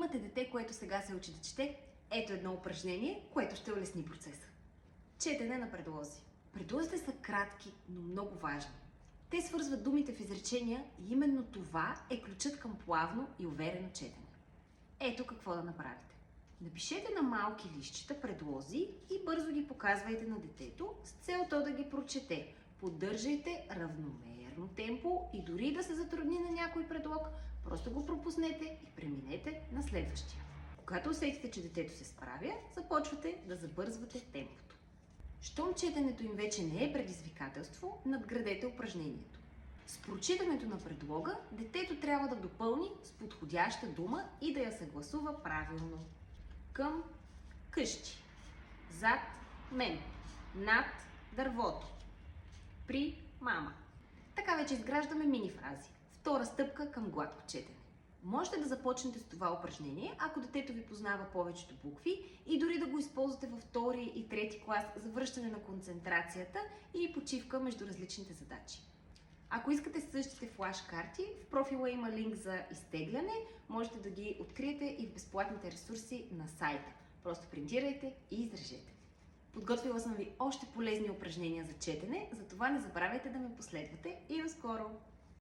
имате дете, което сега се учи да чете, ето едно упражнение, което ще улесни процеса. Четене на предлози. Предлозите са кратки, но много важни. Те свързват думите в изречения и именно това е ключът към плавно и уверено четене. Ето какво да направите. Напишете на малки листчета предлози и бързо ги показвайте на детето с цел то да ги прочете. Поддържайте равномерно темпо и дори да се затрудни на някой предлог, просто го пропуснете и преминете на следващия. Когато усетите, че детето се справя, започвате да забързвате темпото. Щом четенето им вече не е предизвикателство, надградете упражнението. С прочитането на предлога, детето трябва да допълни с подходяща дума и да я съгласува правилно. Към къщи, зад мен, над дървото, при мама. Така вече изграждаме мини фрази. Втора стъпка към гладко четене. Можете да започнете с това упражнение, ако детето ви познава повечето букви и дори да го използвате във втори и трети клас за връщане на концентрацията и почивка между различните задачи. Ако искате същите флаш-карти, в профила има линк за изтегляне, можете да ги откриете и в безплатните ресурси на сайта. Просто принтирайте и изрежете. Подготвила съм ви още полезни упражнения за четене, затова не забравяйте да ме последвате и до скоро!